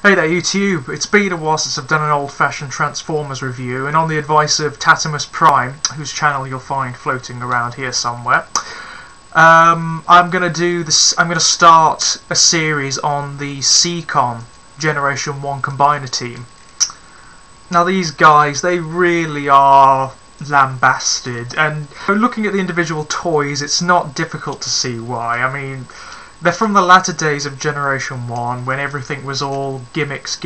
Hey there YouTube, it's been a while since I've done an old-fashioned Transformers review, and on the advice of Tattimus Prime, whose channel you'll find floating around here somewhere, I'm going to start a series on the Seacons Generation 1 Combiner team. Now these guys, they really are lambasted, and looking at the individual toys, it's not difficult to see why. I mean, they're from the latter days of Generation 1, when everything was all gimmicks,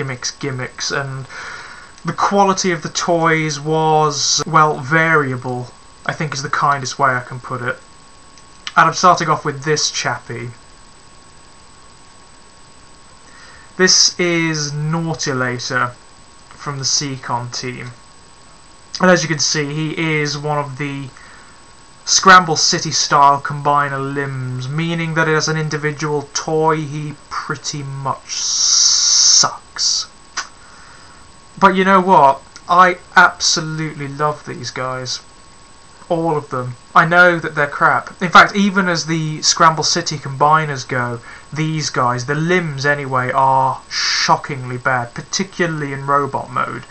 and the quality of the toys was, well, variable, I think is the kindest way I can put it. And I'm starting off with this chappie. This is Nautilator from the Seacons team. And as you can see, he is one of the Scramble City style combiner limbs, meaning that as an individual toy he pretty much sucks. But you know what? I absolutely love these guys. All of them. I know that they're crap. In fact, even as the Scramble City combiners go, these guys, the limbs anyway, are shockingly bad, particularly in robot mode.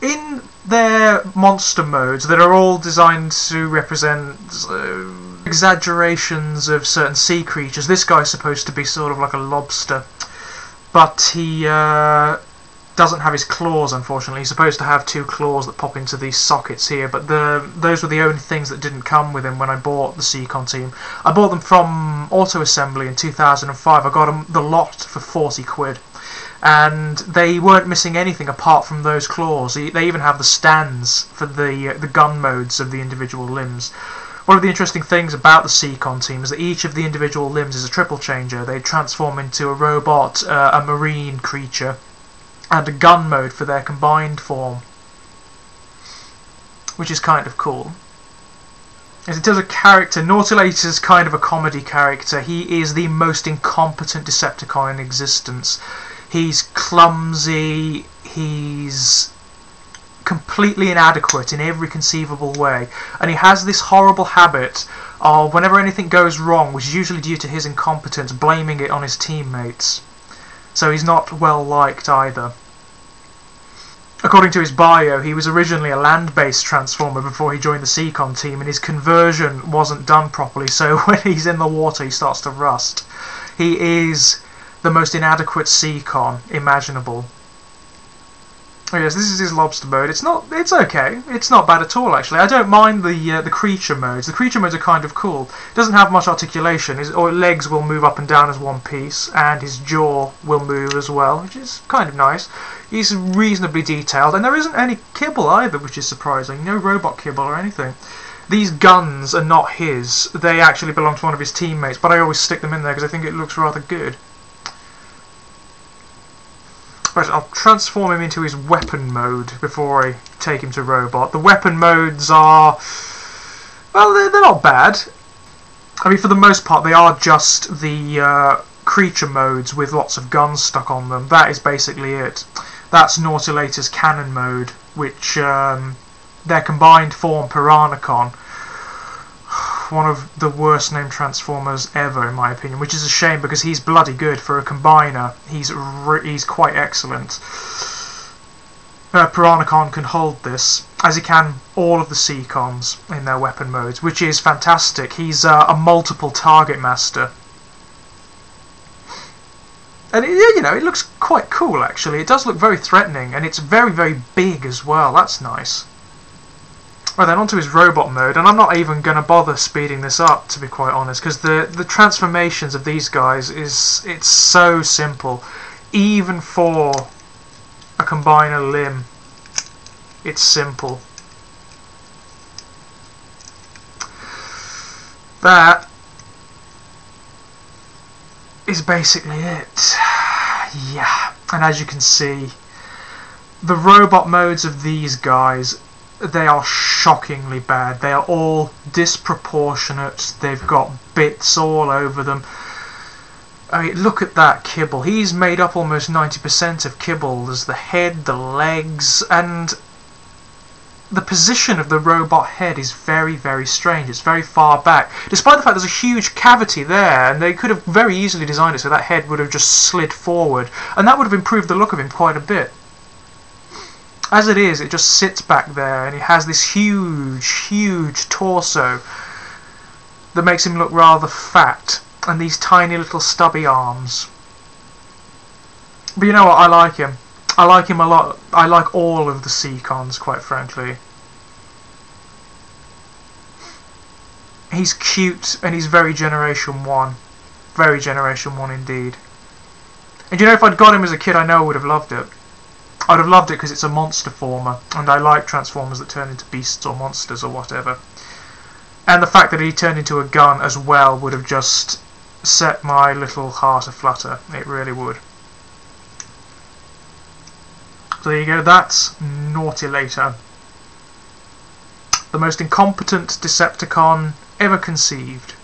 In their monster modes that are all designed to represent exaggerations of certain sea creatures, this guy's supposed to be sort of like a lobster, but he doesn't have his claws, unfortunately. He's supposed to have two claws that pop into these sockets here, but those were the only things that didn't come with him when I bought the Seacons team. I bought them from Auto Assembly in 2005. I got them the lot for 40 quid. And they weren't missing anything apart from those claws. They even have the stands for the gun modes of the individual limbs. One of the interesting things about the Seacons team is that each of the individual limbs is a triple changer. They transform into a robot, a marine creature, and a gun mode for their combined form, which is kind of cool. As in terms of character, Nautilator is kind of a comedy character. He is the most incompetent Decepticon in existence. He's clumsy, he's completely inadequate in every conceivable way, and he has this horrible habit of, whenever anything goes wrong, which is usually due to his incompetence, blaming it on his teammates. So he's not well liked either. According to his bio, he was originally a land-based Transformer before he joined the Seacons team, and his conversion wasn't done properly, so when he's in the water he starts to rust. He is the most inadequate Seacons imaginable. Oh yes, this is his lobster mode. It's okay. It's not bad at all, actually. I don't mind the creature modes. The creature modes are kind of cool. It doesn't have much articulation. His legs will move up and down as one piece, and his jaw will move as well, which is kind of nice. He's reasonably detailed, and there isn't any kibble either, which is surprising. No robot kibble or anything. These guns are not his. They actually belong to one of his teammates, but I always stick them in there because I think it looks rather good. But I'll transform him into his weapon mode before I take him to robot. The weapon modes are, well, they're not bad. I mean, for the most part, they are just the creature modes with lots of guns stuck on them. That is basically it. That's Nautilator's cannon mode, which their combined form, Piranacon, one of the worst named Transformers ever, in my opinion, which is a shame because he's bloody good for a combiner. He's quite excellent. Piranacon can hold this, as he can all of the Seacons in their weapon modes, which is fantastic. He's a multiple target master. And it looks quite cool, actually. It does look very threatening, and it's very, very big as well. That's nice. Right then, onto his robot mode, and I'm not even going to bother speeding this up, to be quite honest, because the transformations of these guys it's so simple. Even for a combiner limb, it's simple. That is basically it. Yeah, and as you can see, the robot modes of these guys, they are shockingly bad. They are all disproportionate. They've got bits all over them. I mean, look at that kibble. He's made up almost 90% of kibble. There's the head, the legs, and the position of the robot head is very, very strange. It's very far back, despite the fact there's a huge cavity there, and they could have very easily designed it so that head would have just slid forward, and that would have improved the look of him quite a bit. As it is, it just sits back there, and he has this huge, huge torso that makes him look rather fat, and these tiny little stubby arms. But you know what, I like him. I like him a lot. I like all of the Seacons, quite frankly. He's cute, and he's very Generation 1. Very Generation 1 indeed. And you know, if I'd got him as a kid, I know I would have loved it. I'd have loved it because it's a monster former, and I like Transformers that turn into beasts or monsters or whatever. And the fact that he turned into a gun as well would have just set my little heart aflutter. It really would. So there you go, that's Nautilator. The most incompetent Decepticon ever conceived.